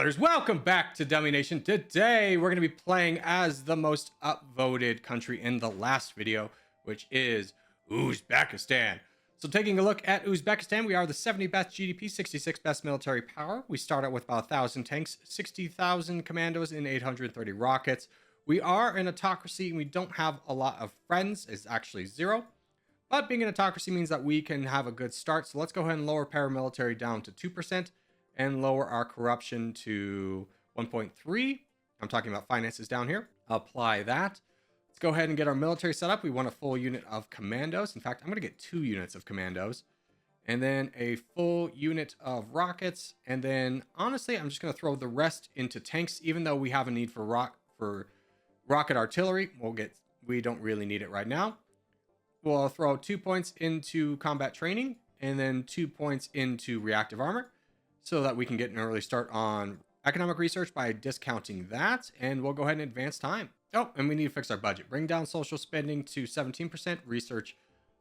brothers, welcome back to DummyNation. Today we're going to be playing as the most upvoted country in the last video, which is Uzbekistan. So taking a look at Uzbekistan, we are the 70 best GDP, 66 best military power. We start out with about 1,000 tanks, 60,000 commandos, and 830 rockets. We are an autocracy and we don't have a lot of friends. It's actually 0. But being an autocracy means that we can have a good start. So let's go ahead and lower paramilitary down to 2%. And lower our corruption to 1.3. I'm talking about finances down here. Apply that. Let's go ahead and get our military set up. We want a full unit of commandos. In fact, I'm going to get 2 units of commandos. And then a full unit of rockets. And then, honestly, I'm just going to throw the rest into tanks. Even though we have a need for rocket artillery, we don't really need it right now. We'll throw 2 points into combat training. And then 2 points into reactive armor, so that we can get an early start on economic research by discounting that. And we'll go ahead and advance time. Oh, and we need to fix our budget. Bring down social spending to 17%, research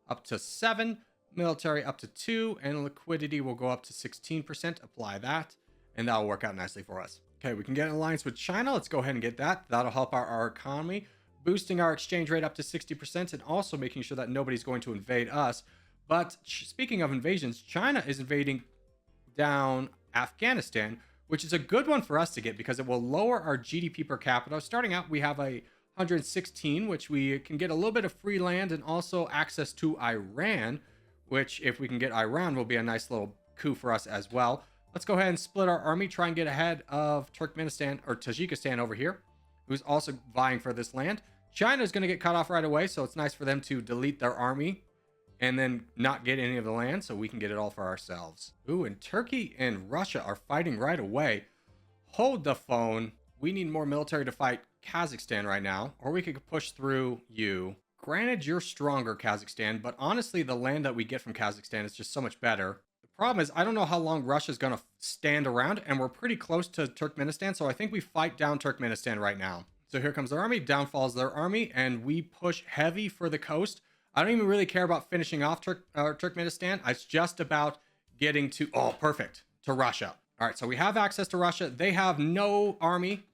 up to 7%, military up to 2%, and liquidity will go up to 16%. Apply that, and that'll work out nicely for us. Okay, we can get an alliance with China. Let's go ahead and get that. That'll help our economy, boosting our exchange rate up to 60%, and also making sure that nobody's going to invade us. But speaking of invasions, China is invading down Afghanistan, which is a good one for us to get because it will lower our GDP per capita. Starting out, we have a 116, which we can get a little bit of free land and also access to Iran, which if we can get Iran will be a nice little coup for us as well. Let's go ahead and split our army, try and get ahead of Turkmenistan or Tajikistan over here, who's also vying for this land. China is going to get cut off right away, so it's nice for them to delete their army and then not get any of the land so we can get it all for ourselves. Ooh, and Turkey and Russia are fighting right away. Hold the phone. We need more military to fight Kazakhstan right now, or we could push through you. Granted, you're stronger, Kazakhstan, but honestly, the land that we get from Kazakhstan is just so much better. The problem is, I don't know how long Russia's gonna stand around, and we're pretty close to Turkmenistan, so I think we fight down Turkmenistan right now. So here comes their army, down falls their army, and we push heavy for the coast. I don't even really care about finishing off Turkmenistan. It's just about getting to, oh, perfect, to Russia. All right, so we have access to Russia. They have no army.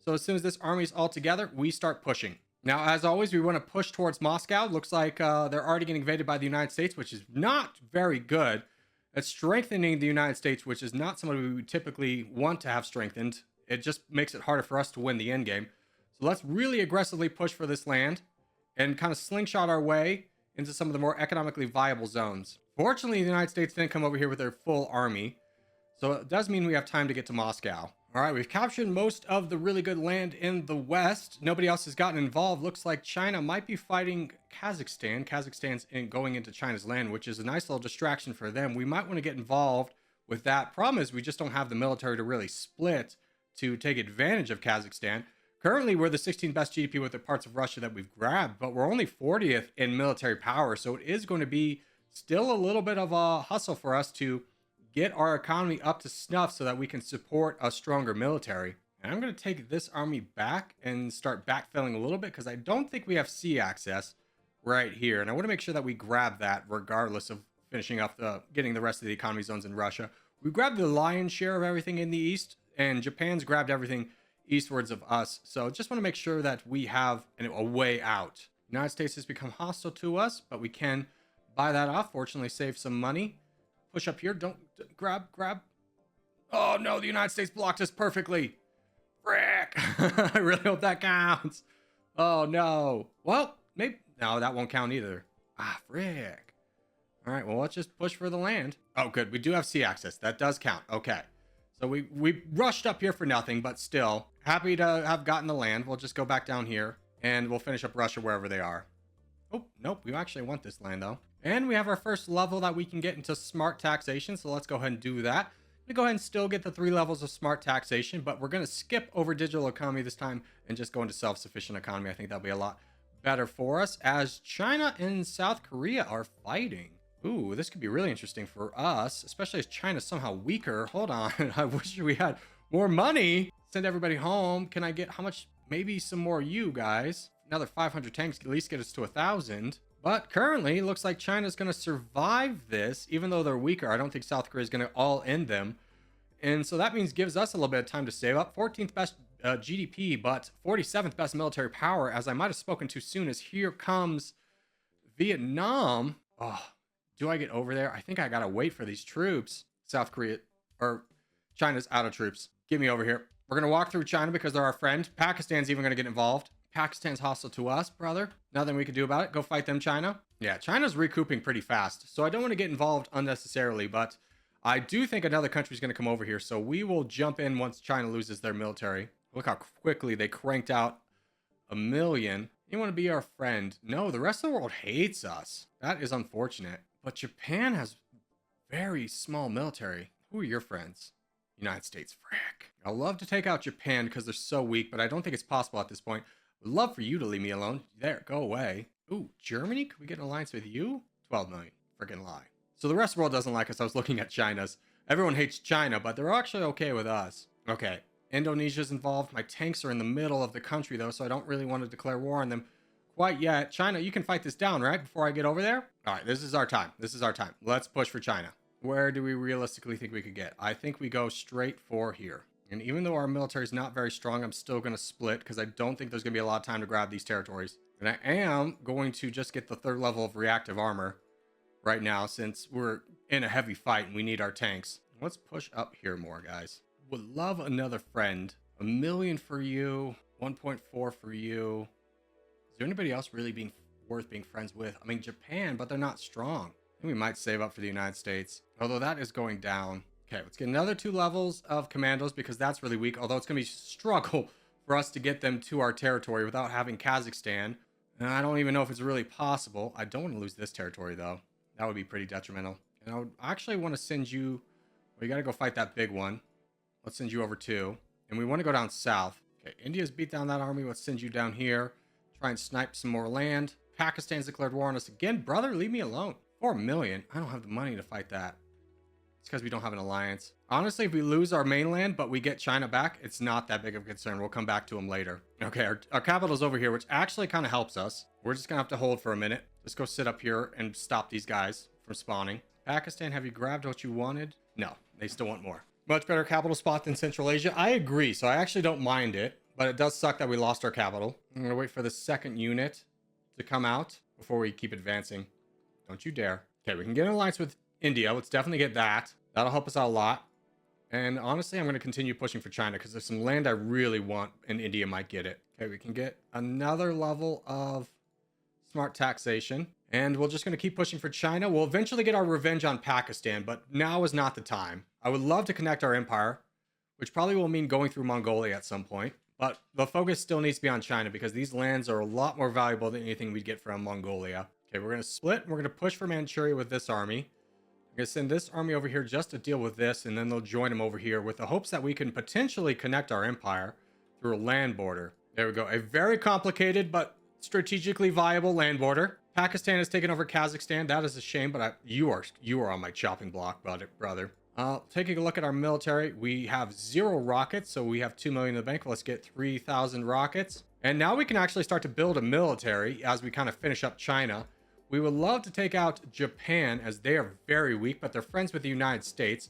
So as soon as this army is all together, we start pushing. Now, as always, we want to push towards Moscow. Looks like they're already getting invaded by the United States, which is not very good. It's strengthening the United States, which is not somebody we would typically want to have strengthened. It just makes it harder for us to win the end game. So let's really aggressively push for this land and kind of slingshot our way into some of the more economically viable zones. Fortunately, the United States didn't come over here with their full army, so it does mean we have time to get to Moscow. All right, we've captured most of the really good land in the west. Nobody else has gotten involved. Looks like China might be fighting Kazakhstan. Kazakhstan's going into China's land, which is a nice little distraction for them. We might want to get involved with that. Problem is we just don't have the military to really split to take advantage of Kazakhstan. Currently, we're the 16th best GDP with the parts of Russia that we've grabbed, but we're only 40th in military power. So it is going to be still a little bit of a hustle for us to get our economy up to snuff so that we can support a stronger military. And I'm going to take this army back and start backfilling a little bit because I don't think we have sea access right here. And I want to make sure that we grab that regardless of finishing up getting the rest of the economy zones in Russia. We grabbed the lion's share of everything in the east, and Japan's grabbed everything eastwards of us. So just want to make sure that we have a way out. United States has become hostile to us, but we can buy that off. Fortunately, save some money. Push up here. Don't grab. Oh no, the United States blocked us perfectly. Frick. I really hope that counts. Oh no. Well, maybe. No, that won't count either. Ah, frick. All right, well, let's just push for the land. Oh, good. We do have sea access. That does count. Okay. So we rushed up here for nothing, but still happy to have gotten the land. We'll just go back down here and we'll finish up Russia wherever they are. Oh, nope. We actually want this land though. And we have our first level that we can get into smart taxation. So let's go ahead and do that. We go ahead and still get the 3 levels of smart taxation, but we're going to skip over digital economy this time and just go into self-sufficient economy. I think that'll be a lot better for us as China and South Korea are fighting. Ooh, this could be really interesting for us, especially as China's somehow weaker. Hold on. I wish we had more money. Send everybody home. Can I get how much? Maybe some more you guys. Another 500 tanks at least get us to 1,000. But currently, it looks like China's going to survive this, even though they're weaker. I don't think South Korea is going to all end them. And so that means gives us a little bit of time to save up. 14th best GDP, but 47th best military power, as I might have spoken too soon, as here comes Vietnam. Oh, do I get over there? I think I gotta wait for these troops. South Korea, or China's out of troops. Get me over here. We're gonna walk through China because they're our friend. Pakistan's even gonna get involved. Pakistan's hostile to us, brother. Nothing we can do about it. Go fight them, China. Yeah, China's recouping pretty fast, so I don't want to get involved unnecessarily, but I do think another country's going to come over here, so we will jump in once China loses their military. Look how quickly they cranked out 1 million. You want to be our friend? No, the rest of the world hates us. That is unfortunate. But Japan has very small military. Who are your friends? United States. Frick. I'd love to take out Japan because they're so weak, but I don't think it's possible at this point. Would love for you to leave me alone. There, go away. Ooh, Germany? Could we get an alliance with you? 12 million. Freaking lie. So the rest of the world doesn't like us. I was looking at China's. Everyone hates China, but they're actually okay with us. Okay. Indonesia's involved. My tanks are in the middle of the country, though, so I don't really want to declare war on them quite yet. China, you can fight this down, right? Before I get over there? All right, this is our time. This is our time. Let's push for China. Where do we realistically think we could get? I think we go straight for here. And even though our military is not very strong, I'm still going to split because I don't think there's going to be a lot of time to grab these territories. And I am going to just get the 3rd level of reactive armor right now since we're in a heavy fight and we need our tanks. Let's push up here more, guys. Would love another friend. 1 million for you. 1.4 for you. Is there anybody else really worth being friends with? I mean, Japan, but they're not strong. I think we might save up for the United States. Although that is going down. Okay, let's get another 2 levels of commandos because that's really weak. Although it's going to be a struggle for us to get them to our territory without having Kazakhstan. And I don't even know if it's really possible. I don't want to lose this territory, though. That would be pretty detrimental. And I would actually want to send you... Well, you got to go fight that big one. Let's send you over too. And we want to go down south. Okay, India's beat down that army. Let's send you down here. Try and snipe some more land. Pakistan's declared war on us again. Brother, leave me alone. 4 million. I don't have the money to fight that. It's because we don't have an alliance. Honestly, if we lose our mainland, but we get China back, it's not that big of a concern. We'll come back to them later. Okay, our capital's over here, which actually kind of helps us. We're just going to have to hold for a minute. Let's go sit up here and stop these guys from spawning. Pakistan, have you grabbed what you wanted? No, they still want more. Much better capital spot than Central Asia. I agree, so I actually don't mind it, but it does suck that we lost our capital. I'm going to wait for the 2nd unit to come out before we keep advancing. Don't you dare. Okay, we can get an alliance with India. Let's definitely get that. That'll help us out a lot. And honestly, I'm going to continue pushing for China because there's some land I really want and India might get it. Okay, we can get another level of smart taxation. And we're just going to keep pushing for China. We'll eventually get our revenge on Pakistan, but now is not the time. I would love to connect our empire, which probably will mean going through Mongolia at some point. But the focus still needs to be on China because these lands are a lot more valuable than anything we'd get from Mongolia. Okay, we're going to split. We're going to push for Manchuria with this army. I'm going to send this army over here just to deal with this, and then they'll join them over here with the hopes that we can potentially connect our empire through a land border. There we go. A very complicated but strategically viable land border. Pakistan has taken over Kazakhstan. That is a shame, but you are on my chopping block, brother. Taking a look at our military, we have 0 rockets, so we have 2 million in the bank. Let's get 3,000 rockets. And now we can actually start to build a military as we kind of finish up China. We would love to take out Japan as they are very weak, but they're friends with the United States.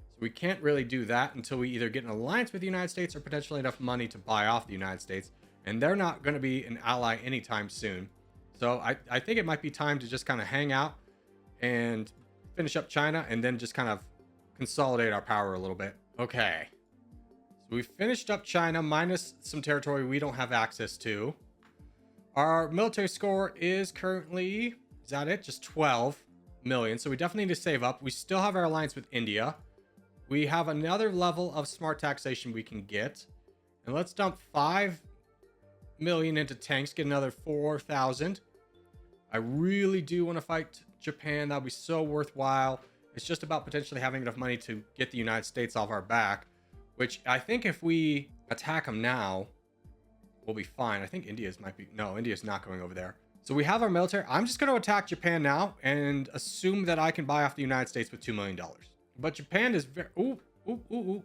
So we can't really do that until we either get an alliance with the United States or potentially enough money to buy off the United States. And they're not going to be an ally anytime soon. So I think it might be time to just kind of hang out and finish up China and then just kind of consolidate our power a little bit. Okay. So we finished up China minus some territory we don't have access to. Our military score is currently, is that it? Just 12 million. So we definitely need to save up. We still have our alliance with India. We have another level of smart taxation we can get. And let's dump 5 million into tanks, get another 4,000. I really do want to fight Japan. That'll be so worthwhile. It's just about potentially having enough money to get the United States off our back, which I think if we attack them now, we'll be fine. I think India's not going over there. So we have our military. I'm just going to attack Japan now and assume that I can buy off the United States with $2 million. But Japan is very... Ooh.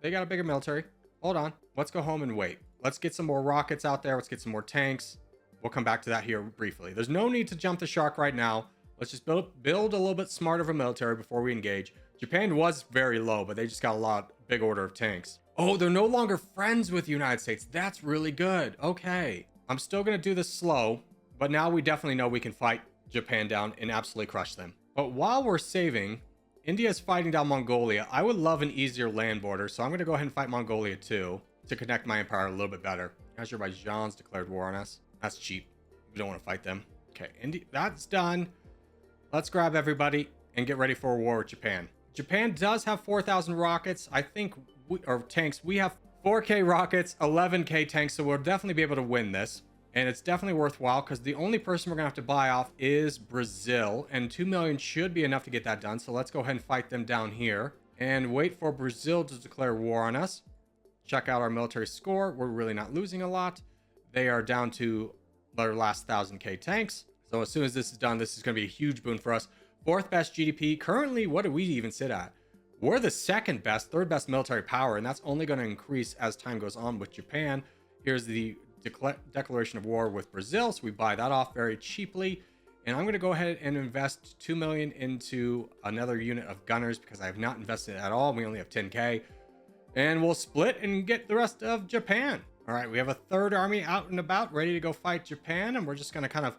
They got a bigger military. Hold on. Let's go home and wait. Let's get some more rockets out there. Let's get some more tanks. We'll come back to that here briefly. There's no need to jump the shark right now. Let's just build a little bit smarter of a military before we engage. Japan was very low, but they just got a lot big order of tanks. Oh, they're no longer friends with the United States. That's really good. Okay. I'm still going to do this slow, but now we definitely know we can fight Japan down and absolutely crush them. But while we're saving, India is fighting down Mongolia. I would love an easier land border, so I'm going to go ahead and fight Mongolia too to connect my empire a little bit better. Azerbaijan's declared war on us. That's cheap. We don't want to fight them. Okay, India, that's done. Let's grab everybody and get ready for a war with Japan. Japan does have 4,000 rockets. I think, or tanks. We have 4K rockets, 11K tanks, so we'll definitely be able to win this. And it's definitely worthwhile because the only person we're going to have to buy off is Brazil. And 2 million should be enough to get that done. So let's go ahead and fight them down here and wait for Brazil to declare war on us. Check out our military score. We're really not losing a lot. They are down to their last 1,000K tanks. So as soon as this is done, this is going to be a huge boon for us. Fourth best GDP. Currently, what do we even sit at? We're the second best, third best military power, and that's only going to increase as time goes on with Japan. Here's the declaration of war with Brazil, so we buy that off very cheaply. And I'm going to go ahead and invest 2 million into another unit of gunners because I have not invested at all. We only have 10K. And we'll split and get the rest of Japan. All right, we have a third army out and about, ready to go fight Japan, and we're just going to kind of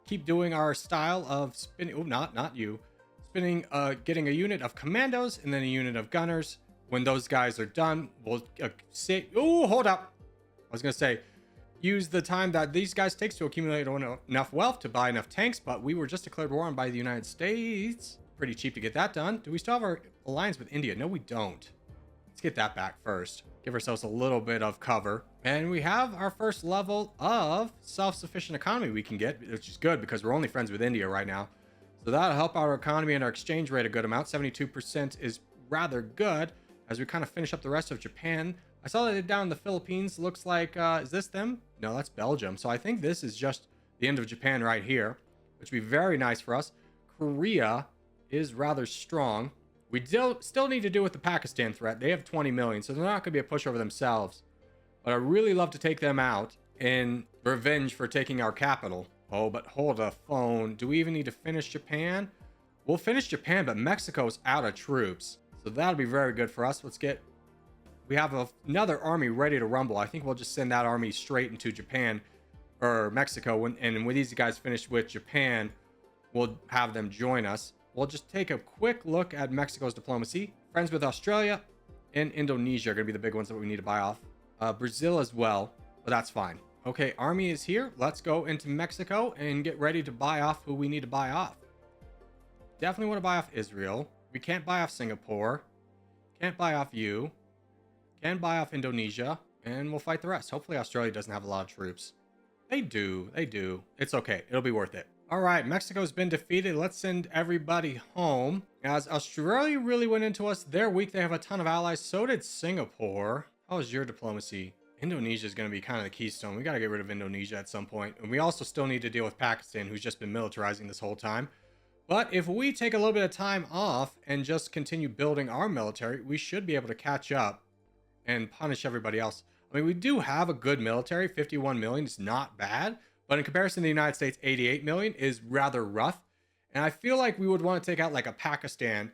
keep doing our style of spinning. Oh, not you. Spinning, getting a unit of commandos and then a unit of gunners. When those guys are done, we'll say, oh, hold up. I was going to say, use the time that these guys takes to accumulate enough wealth to buy enough tanks, but we were just declared war on by the United States. Pretty cheap to get that done. Do we still have our alliance with India? No, we don't. Let's get that back first. Give ourselves a little bit of cover. And we have our first level of self-sufficient economy we can get, which is good because we're only friends with India right now. So that'll help our economy and our exchange rate a good amount. 72% is rather good as we kind of finish up the rest of Japan. I saw that they're down in the Philippines. Looks like, is this them? No, that's Belgium. So I think this is just the end of Japan right here, which would be very nice for us. Korea is rather strong. We still need to deal with the Pakistan threat. They have 20 million, so they're not going to be a pushover themselves. But I'd really love to take them out in revenge for taking our capital. Oh, but hold a phone. Do we even need to finish Japan? We'll finish Japan, but Mexico's out of troops. So that'll be very good for us. We have another army ready to rumble. I think we'll just send that army straight into Japan or Mexico. And when these guys finish with Japan, we'll have them join us. We'll just take a quick look at Mexico's diplomacy. Friends with Australia and Indonesia are going to be the big ones that we need to buy off. Brazil as well, but that's fine. Okay, army is here. Let's go into Mexico and get ready to buy off who we need to buy off. Definitely want to buy off Israel. We can't buy off Singapore. Can't buy off you. Can buy off Indonesia. And we'll fight the rest. Hopefully Australia doesn't have a lot of troops. They do. They do. It's okay. It'll be worth it. All right, Mexico's been defeated. Let's send everybody home. As Australia really went into us, they're weak. They have a ton of allies. So did Singapore. How is your diplomacy? Indonesia is going to be kind of the keystone. We got to get rid of Indonesia at some point. And we also still need to deal with Pakistan, who's just been militarizing this whole time. But if we take a little bit of time off and just continue building our military, we should be able to catch up and punish everybody else. I mean, we do have a good military. 51 million is not bad. But in comparison to the United States, 88 million is rather rough. And I feel like we would want to take out like a Pakistan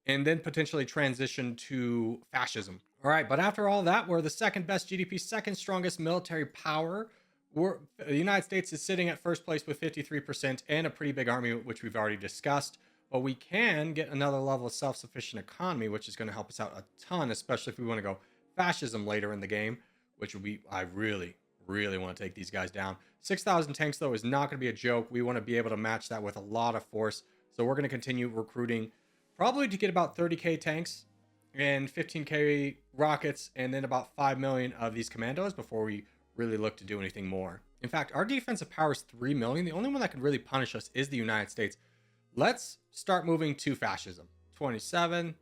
and then potentially transition to fascism. All right, but after all that, we're the second best GDP, second strongest military power. The United States is sitting at first place with 53% and a pretty big army, which we've already discussed. But we can get another level of self-sufficient economy, which is going to help us out a ton, especially if we want to go fascism later in the game, which would be, I really want to take these guys down. 6,000 tanks, though, is not going to be a joke. We want to be able to match that with a lot of force. So we're going to continue recruiting probably to get about 30K tanks and 15K rockets and then about 5 million of these commandos before we really look to do anything more. In fact, our defensive power is 3 million. The only one that could really punish us is the United States. Let's start moving to fascism. 27,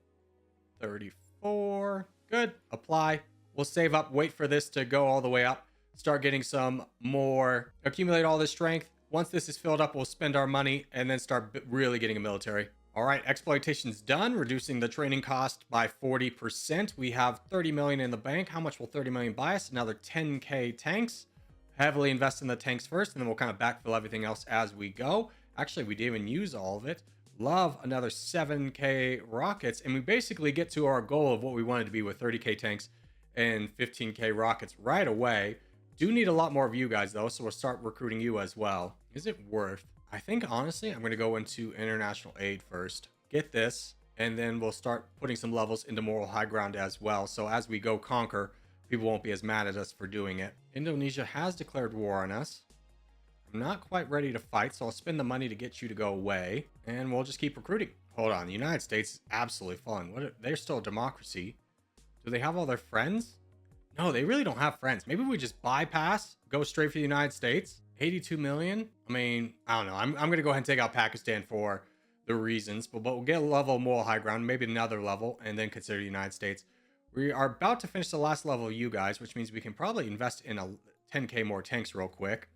34. Good. Apply. We'll save up, wait for this to go all the way up. Start getting some more, accumulate all this strength. Once this is filled up, we'll spend our money and then start really getting a military. All right, exploitation's done, reducing the training cost by 40%. We have 30 million in the bank. How much will 30 million buy us? Another 10K tanks. Heavily invest in the tanks first, and then we'll kind of backfill everything else as we go. Actually, we didn't even use all of it. love another 7k rockets, and we basically get to our goal of what we wanted to be with 30k tanks and 15k rockets right away. Do need a lot more of you guys though, so we'll start recruiting you as well. Is it worth? I think honestly, I'm going to go into international aid first. Get this, and then we'll start putting some levels into moral high ground as well. So as we go conquer, people won't be as mad at us for doing it. Indonesia has declared war on us. I'm not quite ready to fight, so I'll spend the money to get you to go away, and we'll just keep recruiting. Hold on, the United States is absolutely falling. They're still a democracy. Do they have all their friends? No, they really don't have friends. Maybe we just bypass, go straight for the United States. 82 million. I mean, I don't know. I'm going to go ahead and take out Pakistan for the reasons, but we'll get a level of moral high ground, maybe another level, and then consider the United States. We are about to finish the last level of you guys, which means we can probably invest in a 10k more tanks real quick,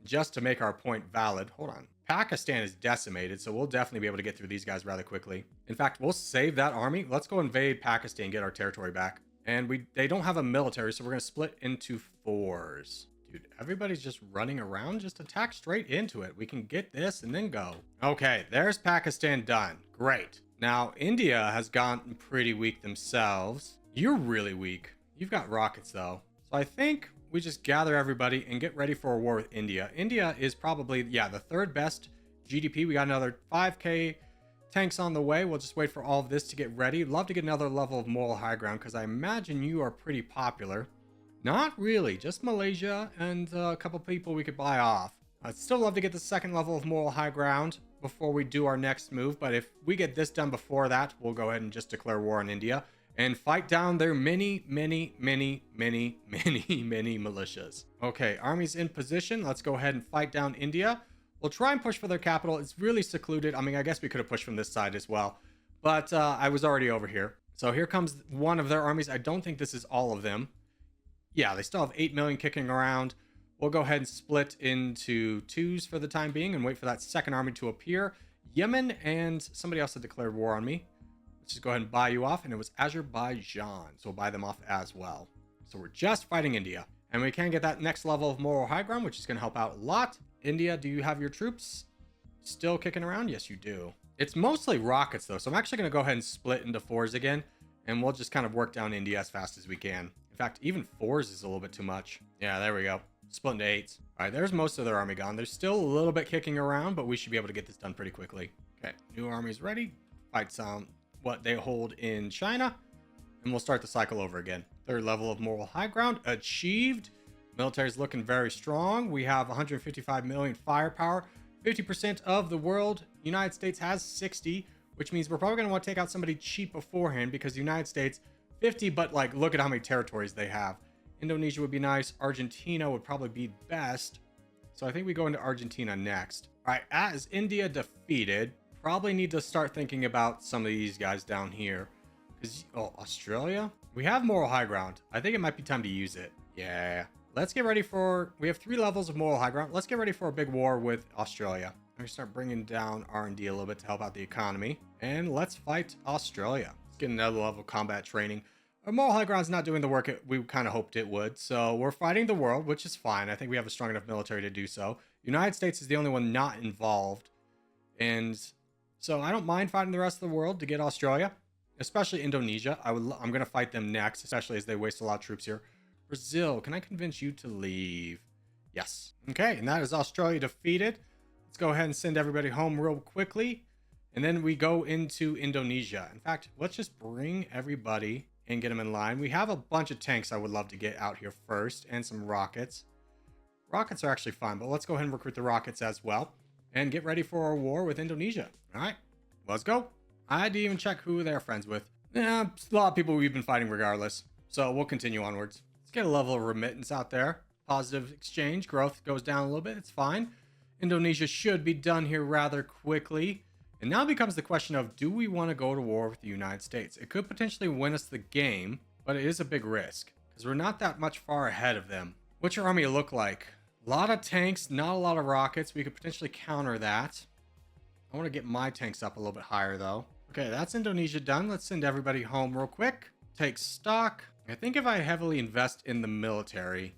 just to make our point valid. Hold on. Pakistan is decimated, so we'll definitely be able to get through these guys rather quickly. In fact, we'll save that army. Let's go invade Pakistan and get our territory back. And they don't have a military, so we're going to split into 4s. Dude, everybody's just running around. Just attack straight into it. We can get this and then go. Okay, there's Pakistan done. Great. Now, India has gotten pretty weak themselves. You're really weak. You've got rockets, though. So I think we just gather everybody and get ready for a war with India. India is probably, yeah, the third best GDP. We got another 5k tanks on the way. We'll just wait for all of this to get ready. Love to get another level of moral high ground because I imagine you are pretty popular. Not really, just Malaysia and a couple people we could buy off. I'd still love to get the second level of moral high ground before we do our next move, but if we get this done before that, we'll go ahead and just declare war on India and fight down their many militias. Okay, army's in position. Let's go ahead and fight down India. We'll try and push for their capital. It's really secluded. I mean, I guess we could have pushed from this side as well, but I was already over here. So here comes one of their armies. I don't think this is all of them. Yeah, they still have 8 million kicking around. We'll go ahead and split into 2s for the time being and wait for that second army to appear. Yemen and somebody else had declared war on me. Let's just go ahead and buy you off, and it was Azerbaijan, so we'll buy them off as well. So we're just fighting India, and we can get that next level of moral high ground, which is going to help out a lot. India, do you have your troops still kicking around? Yes, you do. It's mostly rockets, though, so I'm actually going to go ahead and split into 4s again, and we'll just kind of work down India as fast as we can. In fact, even 4s is a little bit too much. Yeah, there we go. Split into 8s. All right, there's most of their army gone. There's still a little bit kicking around, but we should be able to get this done pretty quickly. Okay, new army's ready. Fight some what they hold in China, and we'll start the cycle over again. Third level of moral high ground achieved. Military's looking very strong. We have 155 million firepower. 50% of the world. United States has 60, which means we're probably going to want to take out somebody cheap beforehand because the United States 50, but like look at how many territories they have. Indonesia would be nice. Argentina would probably be best. So I think we go into Argentina next. All right, as India defeated, probably need to start thinking about some of these guys down here. Oh, Australia? We have moral high ground. I think it might be time to use it. Yeah. Let's get ready for... We have 3 levels of moral high ground. Let's get ready for a big war with Australia. I'm going to start bringing down R&D a little bit to help out the economy. And let's fight Australia. Let's get another level of combat training. Our moral high ground's not doing the work we kind of hoped it would. So we're fighting the world, which is fine. I think we have a strong enough military to do so. United States is the only one not involved. And so I don't mind fighting the rest of the world to get Australia, especially Indonesia. I'm going to fight them next, especially as they waste a lot of troops here. Brazil, can I convince you to leave? Yes. Okay, and that is Australia defeated. Let's go ahead and send everybody home real quickly. And then we go into Indonesia. In fact, let's just bring everybody and get them in line. We have a bunch of tanks I would love to get out here first, and some rockets. Rockets are actually fine, but let's go ahead and recruit the rockets as well and get ready for our war with Indonesia. All right, let's go. I didn't even check who they're friends with. Yeah, a lot of people we've been fighting regardless. So we'll continue onwards. Let's get a level of remittance out there. Positive exchange. Growth goes down a little bit. It's fine. Indonesia should be done here rather quickly. And now becomes the question of, do we want to go to war with the United States? It could potentially win us the game, but it is a big risk because we're not that much far ahead of them. What's your army look like? A lot of tanks, not a lot of rockets. We could potentially counter that. I want to get my tanks up a little bit higher though. Okay, that's Indonesia done. Let's send everybody home real quick. Take stock. I think if I heavily invest in the military,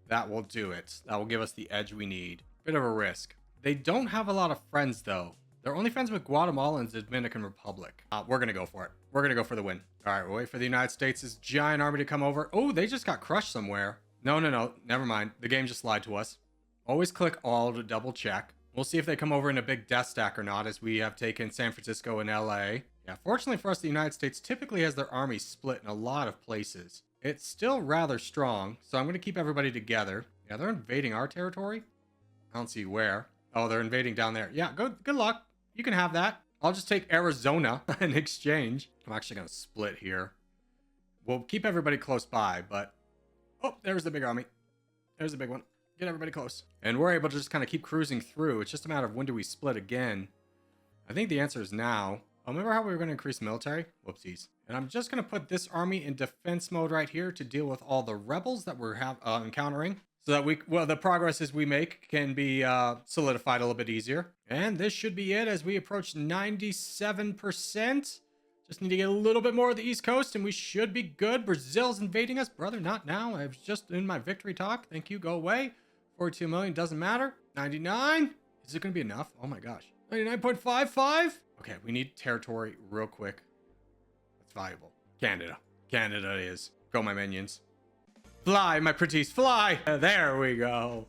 that will do it. That will give us the edge we need. Bit of a risk. They don't have a lot of friends though. They're only friends with Guatemala and the Dominican Republic. We're going to go for it. We're going to go for the win. All right, we'll wait for the United States' giant army to come over. Oh, they just got crushed somewhere. No. Never mind. The game just lied to us. Always click all to double check. We'll see if they come over in a big death stack or not, as we have taken San Francisco and LA. Yeah, fortunately for us, the United States typically has their army split in a lot of places. It's still rather strong, so I'm going to keep everybody together. Yeah, they're invading our territory. I don't see where. Oh, they're invading down there. Yeah, good luck. You can have that. I'll just take Arizona in exchange. I'm actually going to split here. We'll keep everybody close by, but... Oh, there's the big army. There's the big one. Get everybody close. And we're able to just kind of keep cruising through. It's just a matter of when do we split again. I think the answer is now. Oh, remember how we were going to increase military? Whoopsies. And I'm just going to put this army in defense mode right here to deal with all the rebels that we're encountering. So that the progresses we make can be solidified a little bit easier. And this should be it as we approach 97%. Just need to get a little bit more of the East Coast and we should be good. Brazil's invading us. Brother, not now. I was just in my victory talk. Thank you. Go away. 42 million. Doesn't matter. 99. Is it going to be enough? Oh my gosh. 99.55. Okay, we need territory real quick. That's valuable. Canada. Canada it is. Go, my minions. Fly, my pretties, fly. There we go.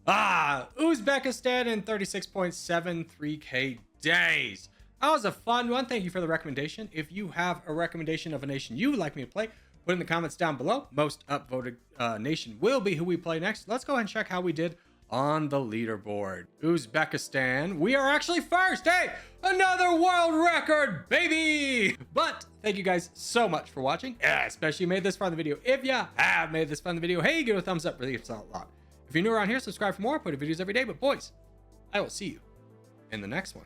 Uzbekistan in 36.73k days. That was a fun one. Thank you for the recommendation. If you have a recommendation of a nation you would like me to play, put in the comments down below. Most upvoted nation will be who we play next. Let's go ahead and check how we did on the leaderboard. Uzbekistan, we are actually first. Hey, another world record, baby. But thank you guys so much for watching. Yeah, especially made this far in the video. If you have made this far in the video, hey, give it a thumbs up. Really helps out a lot. If you're new around here, subscribe for more. I put videos every day. But boys, I will see you in the next one.